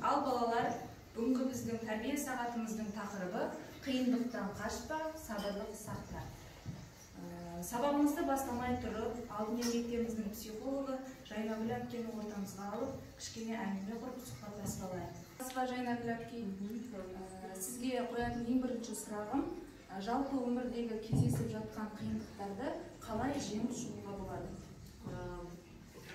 Ал балалар, бүгінгі біздің тәрбие сағатымыздың тақырыбы қиындықтан қашпа, сабырлық сақта. Сабағымызды бастамай тұрып, алдымен мектебіміздің психологы Жайнагүл әпкені ортамызға алып, кішкене әңгіме құрып сұхбаттасып алайық. Жайнагүл әпке, сізге қоятын ең бірінші сұрағым, жалпы өмірдегі кездесіп жатқан қиындықтарды қалай жеңіп шығуға болады?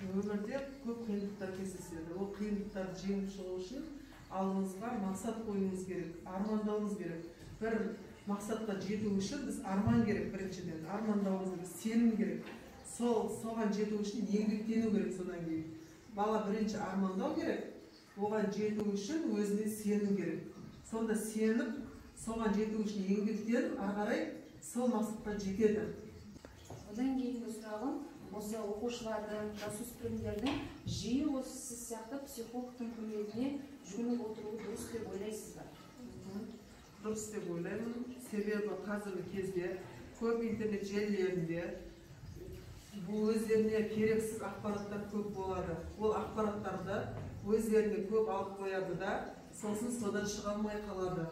Өмірде көп қиындықтар кездеседі. Ол қиындықтарды жеңіп шығу үшін алдымызға мақсат қоюымыз керек, армандауымыз керек. Бір мақсатқа жету үшін біз арман керек біріншіден, армандауымыз керек, сенім керек. Соған жету үшін еңбектену керек содан кейін. Бала бірінші армандау керек, оған жету үшін өзіне сену керек. Сонда сеніп, соған жету үшін еңбектеніп, ары қарай сол мақсатқа жетеді. Одан кейінгі сұрағым, осы оқушылардың, жасөспірімдердің жиі осы сіз сияқты психологтың көмегіне жүгініп отыруы дұрыс деп ойлайсыз ба? Дұрыс деп ойлаймын. Себебі қазіргі кезде көп интернет желілерінде бұл өздеріне керексіз ақпараттар көп болады. Ол ақпараттарды өздеріне көп алып қояды да, сосын содан шыға алмай қалады.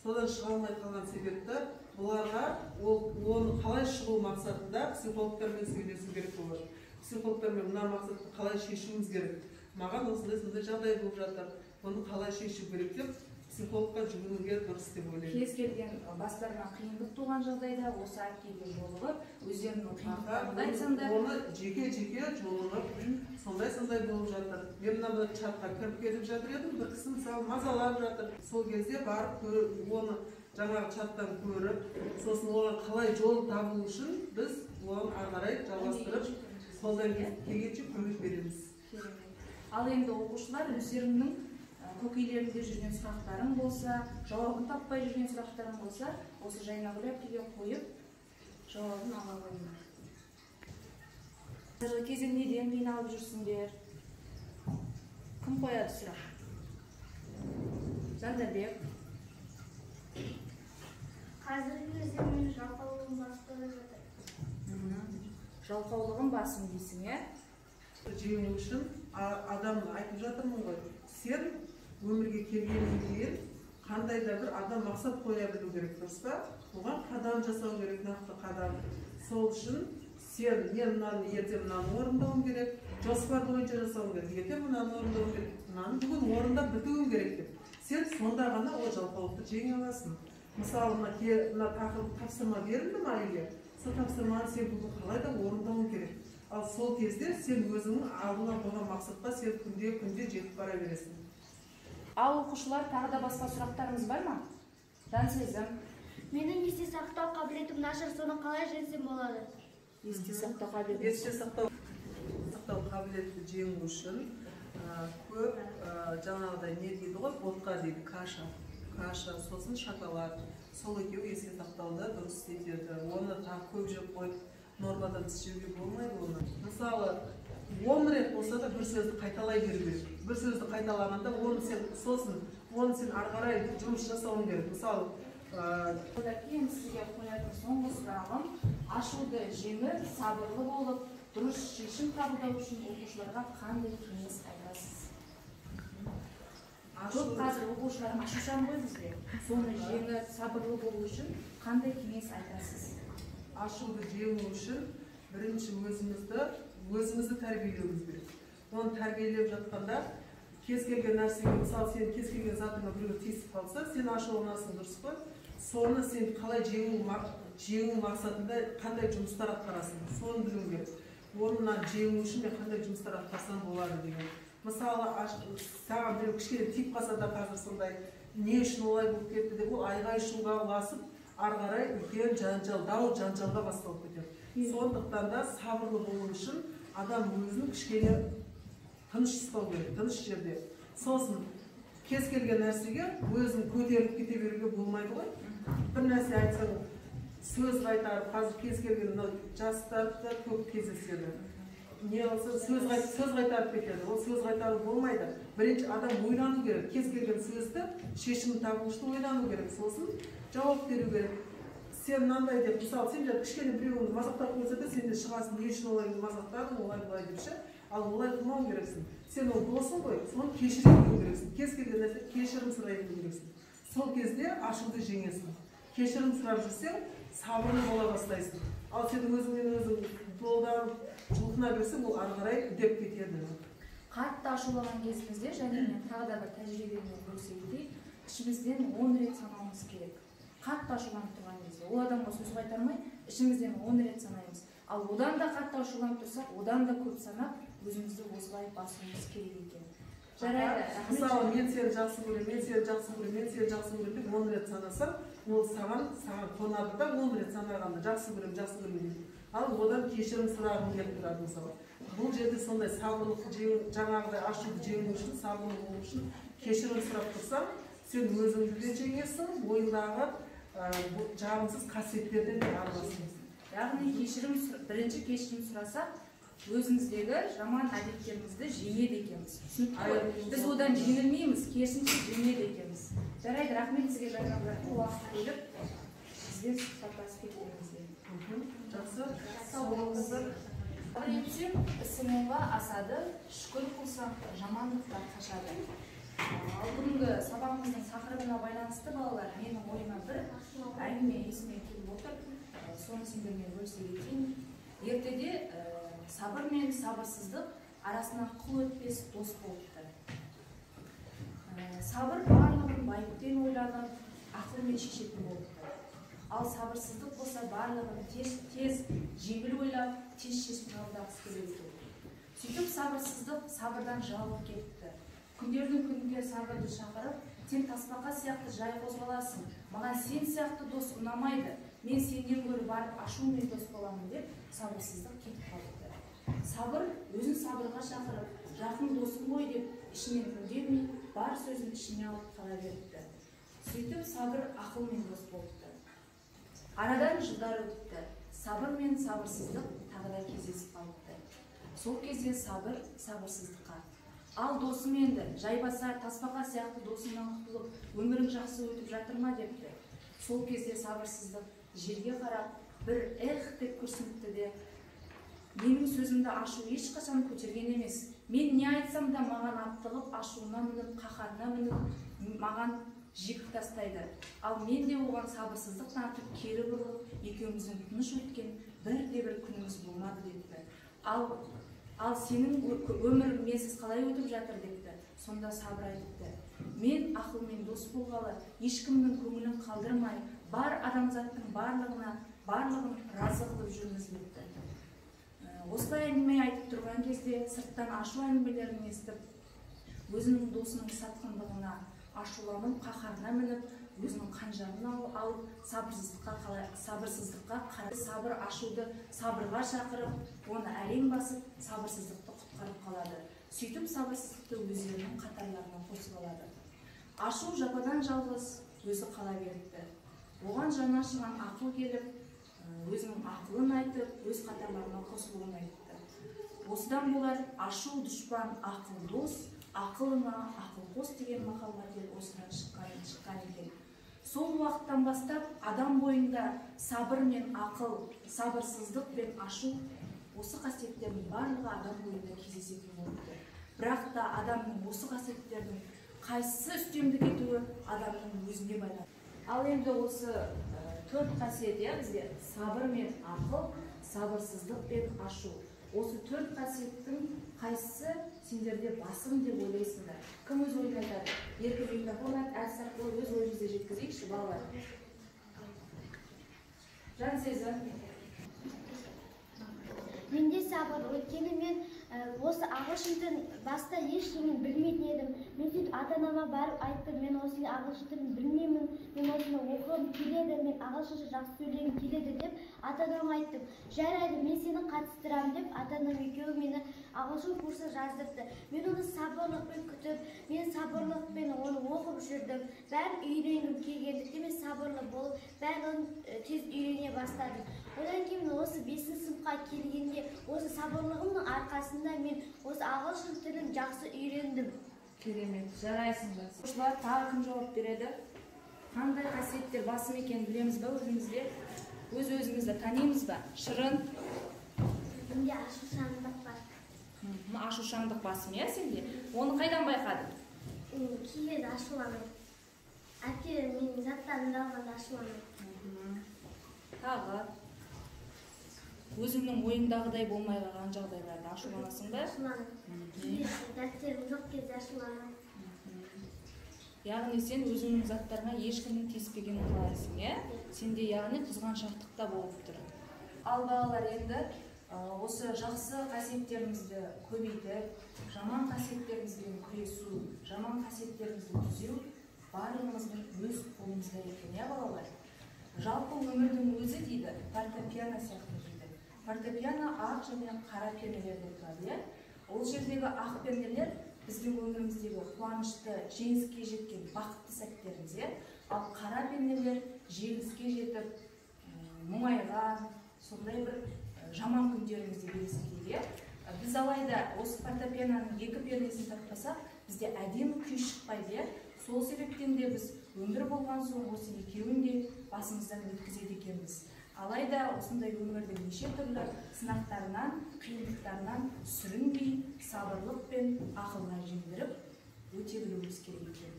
Содан шыға алмай қалған себепті бұларға оны қалай шығу мақсатында психологтармен сөйлесу керек болады. Психологтармен мына мақсатты қалай шешуіміз керек. Маған осындай жағдай болып жатыр. Оны қалай шешу керек деп психологқа жүгінуге дұрыс деп ойлаймын. Кез келген бастарына қиындық туған жағдайда осы әпкеге жолығып, өздерінің қиындықтарын айтсаңдар, оны жеке жолығып, сондай болып жатыр. Мен мына чатқа кіріп келіп жатыр едім, бір кісі мысалы мазалап жатыр. Сол кезде барып оны жаңағы чаттан көріп, сосын оған қалай жол табу үшін біз оны ары қарай жалғастырып, қолдан келгенше көмек береміз. Ал енді оқушылар өздерінің көкейлерінде жүрген сұрақтарың болса, жауабын таппай жүрген сұрақтарың болса, осы Жайнагүл әпкеге қойып, жауабын ала алыңдар. Қазіргі кезде неден қиналып жүрсіңдер? Кім қояды сұрақ? Жандарбек. Қазіргі кезде мен жалқаулығым басып жатыр. Жалқаулығым басым дейсің, е? Жеңу үшін адам айтып жатырмын ғой. Сен өмірге келгеннен кейін қандай да бір адам мақсат қоя білу керек, дұрыс па? Оған қадам жасау керек, нақты қадам. Сол үшін сен мен мынаны ертең мынаны орындауым керек, жоспар бойынша жасауым керек, ертең мынаны орындауым керек, мынаны бүгін орындап бітуім керек деп. Сен сонда ғана ол жалқаулықты жеңе аласың. Мысалы, мына тапсырма берілді ма үйге? Сол тапсырманы сен бүгін қалай да орындауың керек. Ал сол кезде сен өзіңнің алдыңа қойған мақсатқа сен күнде жетіп бара бересің. Ал оқушылар тағы да басқа сұрақтарыңыз бар ма? Жансезім. Менің есте сақтау қабілетім нашар, соны қалай жеңсем болады? Есте сақтау қабілеті. Есте сақтау қабілетті жеңу үшін көп жаңағыдай не дейді ғой, ботқа дейді, каша, сосын шоколад. Сол екеуі есте сақтауды дұрыс етеді. Оны тағы көп жеп қойып, нормадан тыс жеуге болмайды оны. Мысалы, 10 рет болса да бір сөзді қайталай беру керек. Бір сөзді қайталағанда оны сен ары қарай жұмыс жасауың керек. Мысалы, Одан сізге қоятын соңғы сұрағым, ашуды жеңіп, сабырлы болып, дұрыс шешім қабылдау үшін оқушыларға қандай кеңес айтасыз? Көп қазір оқушылар ашушаң ғой бізге. Соны жеңіп, сабырлы болу үшін қандай кеңес айтасыз? Ашуды жеңу үшін бірінші өзімізді тәрбиелеуіміз керек. Оны тәрбиелеп жатқанда кез келген нәрсеге, мысалы сен кез келген затыңа біреу тиісіп қалса, сен ашуланасың, дұрыс қой? Соны сен қалай жеңу мақсатында қандай жұмыстар атқарасың, соны білуің керек. Онынан жеңу үшін мен қандай жұмыстар атқарсам болады деген. Мысалы, саған біреу кішкене тиіп қалса да қазір сондай не үшін олай болып кетті деп, ол айғай-шуға ұласып, ары қарай үлкен жанжалға басталып кетеді. Сондықтан да сабырлы болу үшін адам өзін кішкене тыныш ұстау керек, тыныш жерде. Сосын кез келген нәрсеге өзін көтеріліп кете беруге болмайды ғой. Бір нәрсе айтсаң, сөз қайтарып, қазір кез келген жастарда көп кездеседі. Не болса сөз қайтарып кетеді. Ол сөз қайтару болмайды. Бірінші адам ойлану керек. Кез келген сөзді шешімін табу үшін ойлану керек. Сосын жауап беру керек. Сен мынандай деп, мысалы, сен кішкене біреуін мазақтап қойса да, сен де шығасың, не үшін олай мазақтадың, олай бұлай деп ше. Ал олай қылмау керексің. Сен ол досың ғой, соны кешіре білу керексің. Кез келген нәрсе кешірім сұрай білу керексің. Сол кезде ашуды жеңесің. Кешірім сұрап жүрсең, сабырлы бола бастайсың. Ал сен өзіңнен өзің долданып, жұлқына берсең, ол ары қарай үдеп кетеді. Қатты ашулаған кезімізде, және мен тағы да бір тәжірибеммен бөлісе кетейін, ішімізден 10 рет санауымыз керек. Қатты ашуланып тұрған кезде, ол адамға сөз қайтармай, ішімізден 10 рет санаймыз. Ал одан да қатты ашуланып тұрсақ, одан да көп санап, өзімізді осылай басуымыз керек екен. Жарайды. Мысалы, мен сені жақсы көремін, мен сені жақсы көремін, мен сені жақсы көремін деп 10 рет санасам, ол саған қонады да 10 рет санағанда жақсы көремін, жақсы көремін. Ал одан кешірім сұрағым келіп тұрады мысалы. Бұл жерде сондай сабырлық жаңағыдай ашуды жеңу үшін, сабырлы болу үшін кешірім сұрап тұрсаң, сен өзіңді де жеңесің, бойындағы жағымсыз қасиеттерден де арыласың. Яғни бірінші кешірім сұрасақ, өзіміздегі жаман әдеттерімізді жеңеді екенбіз. Біз одан жеңілмейміз, керісінше жеңеді екенбіз. Жарайды, рахмет сізге жайнағыларды уақыт бөліп, сізбен сұхбаттасып кеткеніңізге. Жақсы. Сау болыңыздар. Сабыр етсең, ісің оңға асады, шүкір қылсаң, жамандықтан қашады. Ал бүгінгі сабағымыздың тақырыбына байланысты балалар, менің ойыма бір әңгіме есіме келіп отыр. Соны сендермен бөлісе кетейін. Ертеде сабыр мен сабырсыздық арасынан қыл өтпес дос болыпты. Сабыр барлығын байыппен ойланып, ақылмен шешетін болыпты. Ал сабырсыздық болса барлығын тез жеңіл ойлап, тез шешім қабылдағысы келеді. Сөйтіп сабырсыздық сабырдан жалығып кетті. Күндердің күнінде сабырды шақырып, сен тасбақа сияқты жай қозғаласың, маған сен сияқты дос ұнамайды, мен сенен гөрі барып ашумен дос боламын деп сабырсыздық кетіп қалыпты. Сабыр өзін сабырға шақырып, жақын досым ғой деп ішінен үндемей, бар сөзін ішіне алып қала беріпті. Сөйтіп сабыр ақылмен дос болыпты. Арадан жылдар өтті. Сабыр мен сабырсыздық тағы да кездесіп қалыпты. Сол кезде сабыр сабырсыздыққа. Ал досым енді жайбасар тасбақа сияқты досымнан құтылып, өмірің жақсы өтіп жатыр ма депті. Сол кезде сабырсыздық жерге қарап, бір деп күрсініпті де, менің сөзімді ашу ешқашан көтерген емес. Мен не айтсам да маған аптығып, ашуына мініп, қаһарына мініп, маған жекіп тастайды. Ал мен де оған сабырсыздық танытып, кері бұрылып, екеуміздің тыныш өткен бір күніміз болмады депті. Ал сенің өмірің менсіз қалай өтіп жатыр депті. Сонда сабыр айтыпты. Мен ақылмен дос болғалы, ешкімнің көңілін қалдырмай, бар адамзаттың барлығын разы қылып жүрміз депті. Осылай әңгіме айтып тұрған кезде сырттан ашу әңгімелерін естіп, өзінің досының сатқындығына ашуланып, қаһарына мініп, өзінің қанжарын алып, сабырсыздыққа қарай, сабыр ашуды сабырға шақырып, оны әрең басып, сабырсыздықты құтқарып қалады. Сөйтіп сабырсыздықты өздерінің қатарларына қосып алады. Ашу жападан жалғыз өзі қала беріпті. Оған жаңа шыған ақыл келіп, өзінің ақылын айтып, өз қатарларына қосылуын айтыпты. Осыдан болар ашу дұшпан, ақыл дос, ақылыңа ақыл қос деген мақалдар осыдан шыққан екен. Сол уақыттан бастап адам бойында сабыр мен ақыл, сабырсыздық пен ашу, осы қасиеттердің барлығы адам бойында кездесетін болыпты. Бірақ та адамның осы қасиеттердің қайсысы үстемдік етуі адамның өзіне байланысты. Ал енді осы 4 қасиет бізде сабыр мен ақыл, сабырсыздық пен ашу. Осы 4 қасиеттің қайсысы сендерде басым деп ойлайсыңдар? Кім өз ойын айтады? Еркін микрофон әр сақылы өз ойымызды жеткізейікші балалар. Жансезі. Менде сабыр, өйткені мен осы ағылшын тілін баста ештеңе білмейтін едім. Мен сөйтіп ата-анама барып айттым, мен осындай ағылшын тілін білмеймін, мен осыны оқығым келеді, мен ағылшынша жақсы сөйлегім келеді деп ата-анама айттым. Жарайды, мен сені қатыстырамын деп ата-анам екеуі мені ағылшын курсы жаздырды. Мен оны сабырлықпен күтіп, мен сабырлықпен оны оқып жүрдім. Бәрін үйренгім келгендіктен мен сабырлы болып, бәрін тез үйрене бастадым. Одан кейін осы 5-ші сыныпқа келгенде, осы сабырлығымның арқасында мен осы ағылшын тілін жақсы үйрендім. Керемет, жарайсың жақсы. Оқушылар тағы кім жауап береді? Қандай қасиеттер басым екенін білеміз бе өзімізде? Өз-өзімізді танимыз ба? Шырын? Менде ашушаңдық бар. Ашушаңдық басым, иә сенде? Оны қайдан байқадың? кейде ашуланамын. Әке менің заттарымды алғанда ашуланамын. Тағы өзіңнің ойыңдағыдай болмай қалған жағдайларда ашуланасың ба? Ашуланамын. Кейде дәптерім жоқ кезде ашуланамын. Яғни сен өзіңнің заттарыңа ешкімнің тиіспегенін қалайсың, иә? Сенде яғни қызғаншақтық та болып тұр. Ал балалар, енді осы жақсы қасиеттерімізді көбейтіп, жаман қасиеттерімізбен күресу, жаман қасиеттерімізді түзеу барлығымыздың өз қолымызда екен, иә балалар? Жалпы өмірдің өзі дейді, фортепиано сияқты дейді. Фортепиано ақ және қара пернелерден тұрады, иә? Ол жердегі ақ пернелер біздің өміріміздегі қуанышты, жеңіске жеткен бақытты сәттеріміз, иә? Ал қара пернелер жеңіске жетіп, мұңайған, сондай бір жаман күндерімізді елестетеді, иә? Біз алайда осы фортепианоның екі пернесін тартпасақ, бізде әдемі күй шықпайды, иә? Сол себептен де біз өмір болған соң осы екеуін де басымыздан өткізеді екенбіз. Алайда осындай өмірдің неше түрлі сынақтарынан, қиындықтарынан сүрінбей, сабырлық пен ақылға жеңдіріп өте білуіміз керек екен.